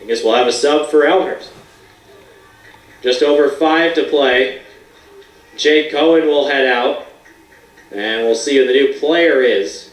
I guess we'll have a sub for Elmhurst. Just over 5 to play. Jake Cohen will head out. And we'll see who the new player is.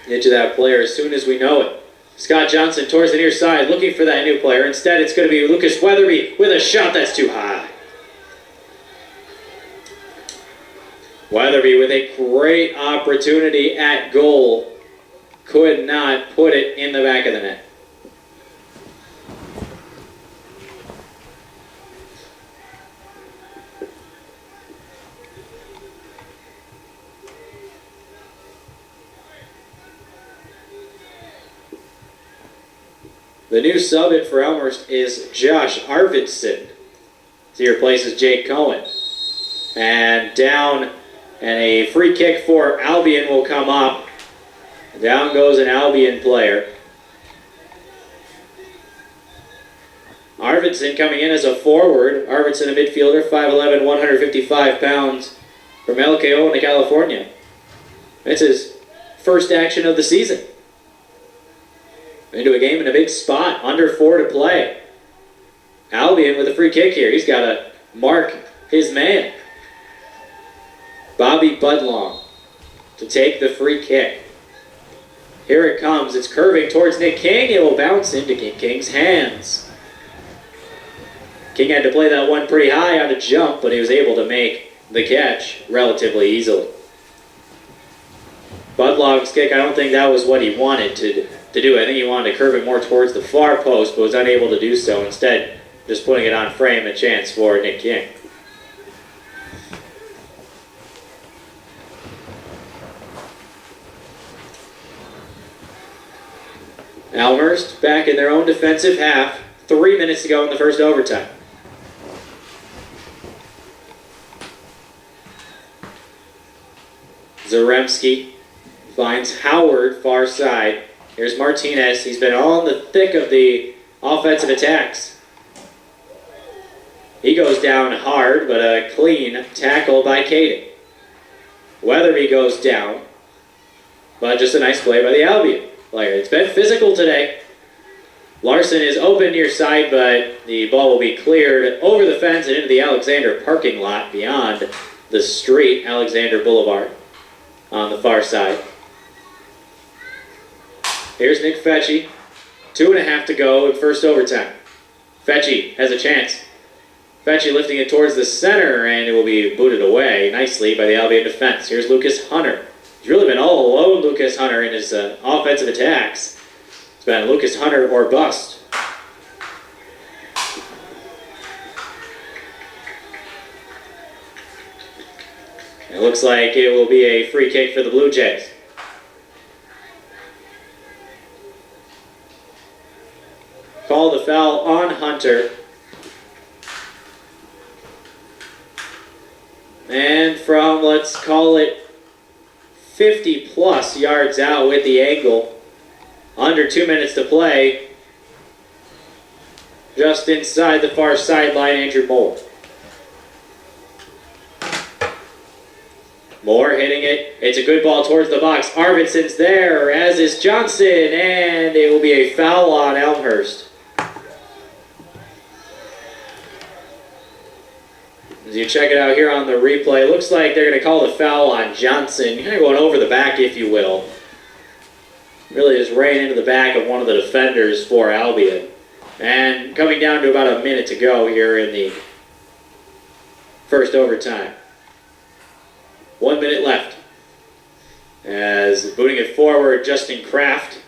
Get to that player as soon as we know it. Scott Johnson towards the near side looking for that new player. Instead, it's going to be Lucas Weatherby with a shot that's too high. Weatherby with a great opportunity at goal. Could not put it in the back of the net. The new sub in for Elmhurst is Josh Arvidson. He replaces Jake Cohen. And down, and a free kick for Albion will come up. Down goes an Albion player. Arvidson coming in as a forward. Arvidson, a midfielder, 5'11", 155 pounds, from El Cajon, California. It's his first action of the season. Into a game in a big spot, under 4 to play. Albion with a free kick here. He's got to mark his man. Bobby Budlong to take the free kick. Here it comes. It's curving towards Nick King. It will bounce into King's hands. King had to play that one pretty high on a jump, but he was able to make the catch relatively easily. Budlong's kick, I don't think that was what he wanted to do. I think he wanted to curve it more towards the far post, but was unable to do so. Instead, just putting it on frame, a chance for Nick King. Elmhurst back in their own defensive half. 3 minutes to go in the first overtime. Zaremski finds Howard far side. Here's Martinez. He's been all in the thick of the offensive attacks. He goes down hard, but a clean tackle by Caden. Weatherby goes down, but just a nice play by the Albion player. It's been physical today. Larson is open near side, but the ball will be cleared over the fence and into the Alexander parking lot beyond the street, Alexander Boulevard, on the far side. Here's Nick Fetchy. 2.5 to go in first overtime. Fetchy has a chance. Fetchy lifting it towards the center, and it will be booted away nicely by the Albion defense. Here's Lucas Hunter. He's really been all alone, Lucas Hunter, in his offensive attacks. It's been Lucas Hunter or bust. It looks like it will be a free kick for the Blue Jays. Call the foul on Hunter. And from, let's call it 50 plus yards out with the angle. Under 2 minutes to play. Just inside the far sideline, Andrew Moore. Moore hitting it. It's a good ball towards the box. Arvidson's there, as is Johnson, and it will be a foul on Elmhurst. As you check it out here on the replay, it looks like they're going to call the foul on Johnson. Kind of going over the back, if you will. Really just ran into the back of one of the defenders for Albion. And coming down to about a minute to go here in the first overtime. 1 minute left. As booting it forward, Justin Kraft.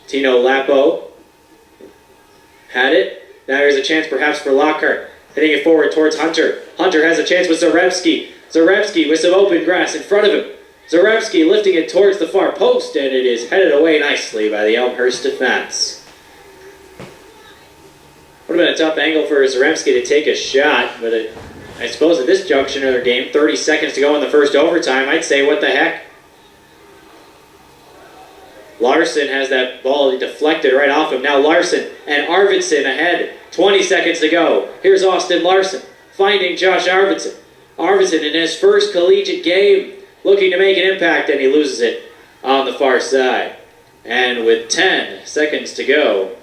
Tino Lapo had it. Now there's a chance perhaps for Lockhart. Hitting it forward towards Hunter. Hunter has a chance with Zaremski. Zaremski with some open grass in front of him. Zaremski lifting it towards the far post, and it is headed away nicely by the Elmhurst defense. Would have been a tough angle for Zaremski to take a shot, but I suppose at this junction of their game, 30 seconds to go in the first overtime, I'd say what the heck. Larson has that ball deflected right off him. Now Larson and Arvidson ahead. 20 seconds to go. Here's Austin Larson finding Josh Arvidson. Arvidson in his first collegiate game looking to make an impact, and he loses it on the far side. And with 10 seconds to go,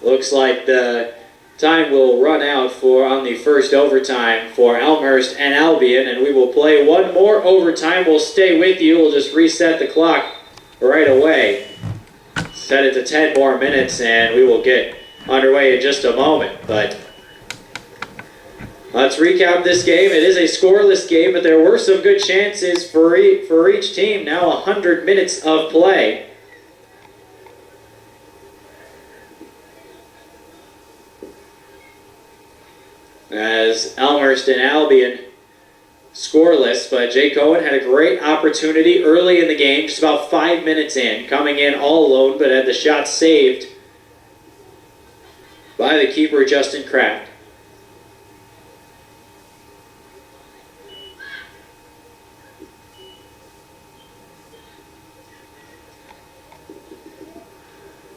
looks like the time will run out on the first overtime for Elmhurst and Albion, and we will play one more overtime. We'll stay with you. We'll just reset the clock right away. Set it to 10 more minutes, and we will get underway in just a moment. But let's recap this game. It is a scoreless game, but there were some good chances for each team. Now 100 minutes of play. As Elmhurst and Albion scoreless, but Jay Cohen had a great opportunity early in the game, just about 5 minutes in, coming in all alone, but had the shot saved by the keeper, Justin Kraft.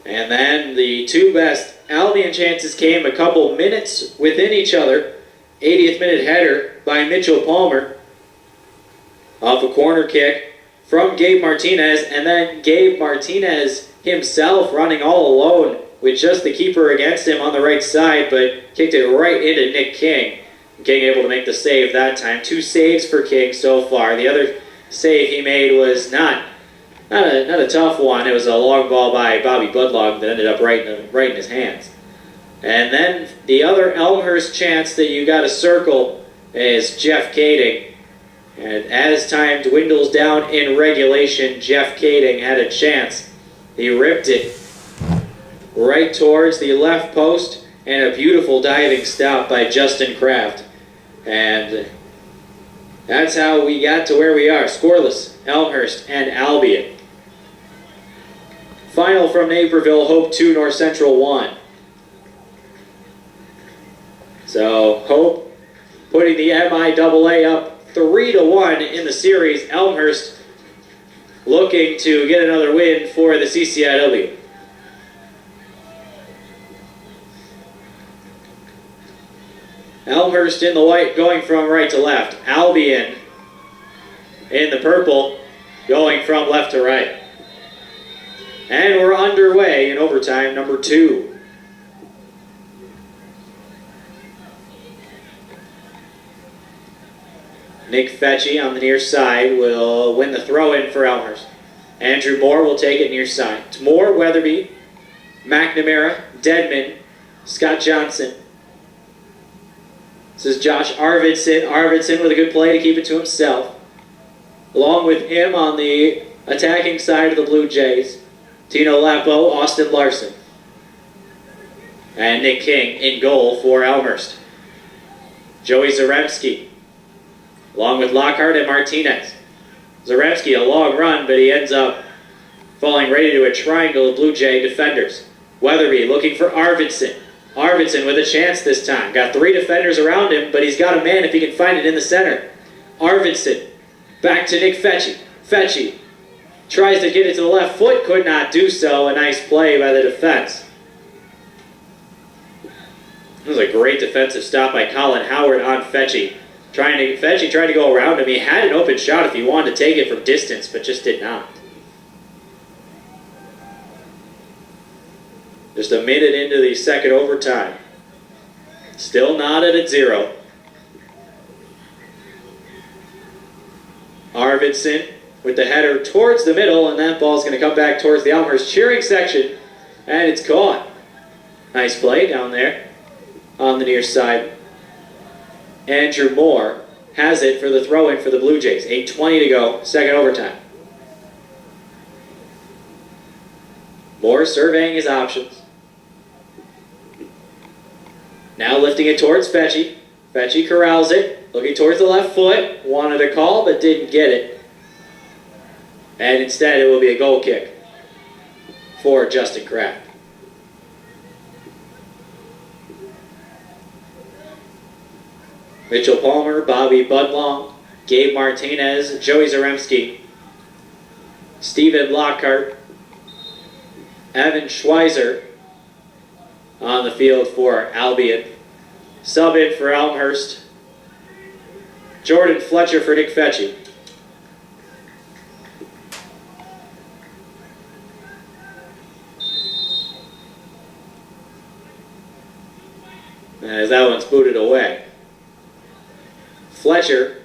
And then the two best Albion chances came a couple minutes within each other. 80th minute header by Mitchell Palmer off a corner kick from Gabe Martinez, and then Gabe Martinez himself running all alone with just the keeper against him on the right side, but kicked it right into Nick King. King able to make the save that time. 2 saves for King so far. The other save he made was not a tough one. It was a long ball by Bobby Budlong that ended up right in his hands. And then the other Elmhurst chance that you got to circle is Jeff Kading. And as time dwindles down in regulation, Jeff Kading had a chance. He ripped it right towards the left post, and a beautiful diving stop by Justin Kraft. And that's how we got to where we are. Scoreless, Elmhurst and Albion. Final from Naperville, Hope 2, North Central 1. So Hope putting the MIAA up 3-1 in the series. Elmhurst looking to get another win for the CCIW. Elmhurst in the white going from right to left. Albion in the purple going from left to right. And we're underway in overtime number 2. Nick Fetchy on the near side will win the throw-in for Elmhurst. Andrew Moore will take it near side. It's Moore, Weatherby, McNamara, Dedman, Scott Johnson. This is Josh Arvidson. Arvidson with a good play to keep it to himself. Along with him on the attacking side of the Blue Jays, Tino Lapo, Austin Larson. And Nick King in goal for Elmhurst. Joey Zaremski, along with Lockhart and Martinez. Zaremski, a long run, but he ends up falling right into a triangle of Blue Jay defenders. Weatherby looking for Arvidson. Arvidson with a chance this time. Got 3 defenders around him, but he's got a man if he can find it in the center. Arvidson, back to Nick Fetchy. Fetchy tries to get it to the left foot, could not do so. A nice play by the defense. It was a great defensive stop by Colin Howard on Fetchy. Fetchy tried to go around him. He had an open shot if he wanted to take it from distance, but just did not. Just a minute into the second overtime. Still knotted at 0. Arvidson with the header towards the middle, and that ball's going to come back towards the Elmhurst cheering section, and it's caught. Nice play down there on the near side. Andrew Moore has it for the throw-in for the Blue Jays. 8:20 to go, second overtime. Moore surveying his options. Now lifting it towards Fetchy. Fetchy corrals it, looking towards the left foot. Wanted a call, but didn't get it. And instead, it will be a goal kick for Justin Kraft. Mitchell Palmer, Bobby Budlong, Gabe Martinez, Joey Zaremski, Stephen Lockhart, Evan Schweizer on the field for Albion. Sub in for Elmhurst, Jordan Fletcher for Nick Fetchy. As that one's booted away. Fletcher.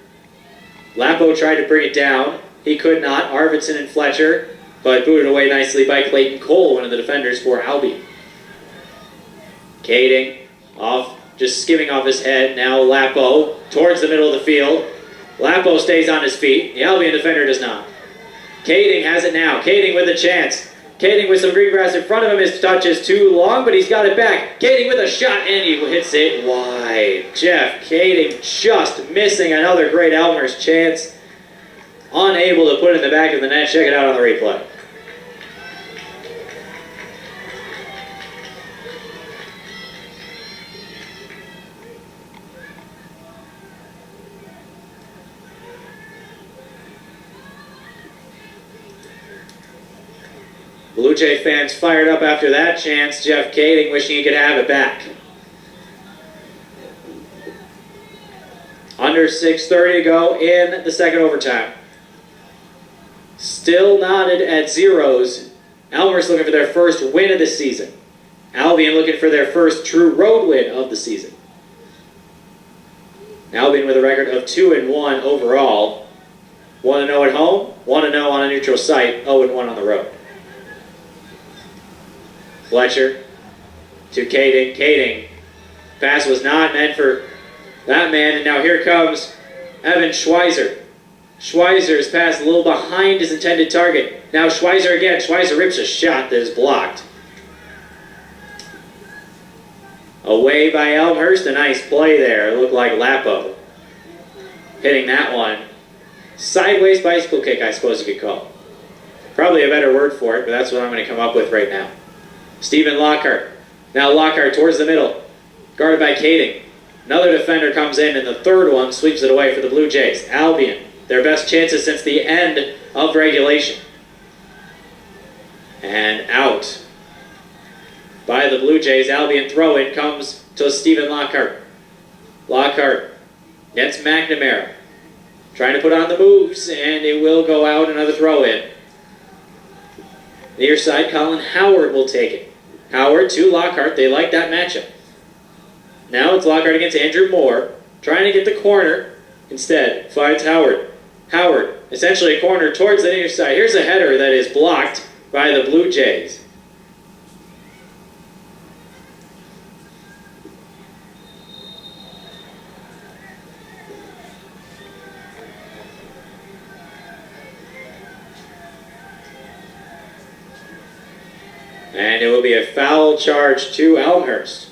Lapo tried to bring it down. He could not. Arvidson and Fletcher, but booted away nicely by Clayton Cole, one of the defenders for Albion. Kading off, just skimming off his head. Now Lapo towards the middle of the field. Lapo stays on his feet. The Albion defender does not. Kading has it now. Kading with a chance. Kading with some green grass in front of him. His touch is too long, but he's got it back. Kading with a shot, and he hits it wide. Jeff Kading just missing another great Elmhurst chance. Unable to put it in the back of the net. Check it out on the replay. Blue Jay fans fired up after that chance. Jeff Kading wishing he could have it back. Under 6:30 to go in the second overtime. Still knotted at zeros. Elmhurst looking for their first win of the season. Albion looking for their first true road win of the season. Albion with a record of 2-1 overall. 1-0 at home, 1-0 on a neutral site, 0-1 on the road. Fletcher to Kading. Kading. Pass was not meant for that man, and now here comes Evan Schweizer. Schweizer's pass a little behind his intended target. Now Schweizer again. Schweizer rips a shot that is blocked. Away by Elmhurst. A nice play there. It looked like Lapo hitting that one. Sideways bicycle kick, I suppose you could call it. Probably a better word for it, but that's what I'm going to come up with right now. Stephen Lockhart. Now Lockhart towards the middle. Guarded by Kading. Another defender comes in, and the third one sweeps it away for the Blue Jays. Albion, their best chances since the end of regulation. And out by the Blue Jays. Albion throw-in comes to Stephen Lockhart. Lockhart gets McNamara. Trying to put on the moves, and it will go out. Another throw-in. Near side, Colin Howard will take it. Howard to Lockhart. They like that matchup. Now it's Lockhart against Andrew Moore. Trying to get the corner. Instead, finds Howard. Howard, essentially a corner towards the near side. Here's a header that is blocked by the Blue Jays. And it will be a foul charge to Elmhurst.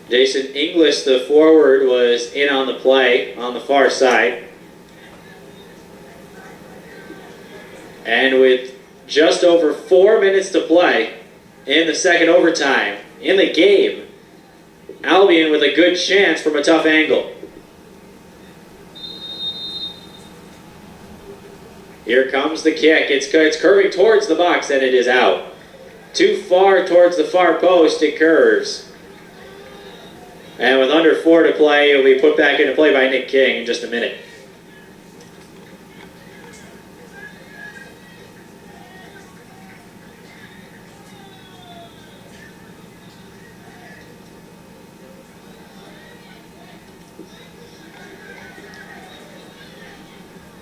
Jason Inglis, the forward, was in on the play on the far side. And with just over 4 minutes to play in the second overtime in the game, Albion with a good chance from a tough angle. Here comes the kick. It's curving towards the box, and it is out. Too far towards the far post, it curves. And with under 4 to play, it will be put back into play by Nick King in just a minute.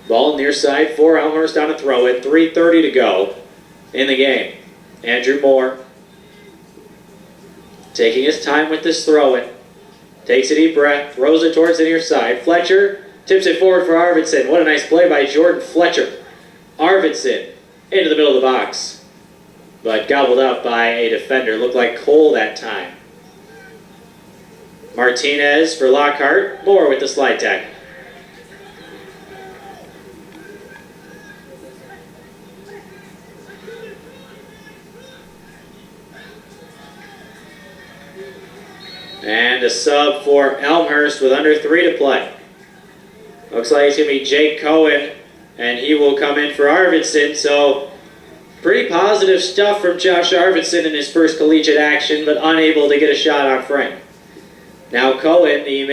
Ball near side for Elmhurst on a throw-in. 3:30 to go in the game. Andrew Moore taking his time with this throw-in. Takes a deep breath, throws it towards the near side. Fletcher tips it forward for Arvidson. What a nice play by Jordan Fletcher. Arvidson into the middle of the box, but gobbled up by a defender. Looked like Cole that time. Martinez for Lockhart. Moore with the slide tackle. And a sub for Elmhurst with under 3 to play. Looks like it's going to be Jake Cohen, and he will come in for Arvidson. So pretty positive stuff from Josh Arvidson in his first collegiate action, but unable to get a shot on frame. Now Cohen, he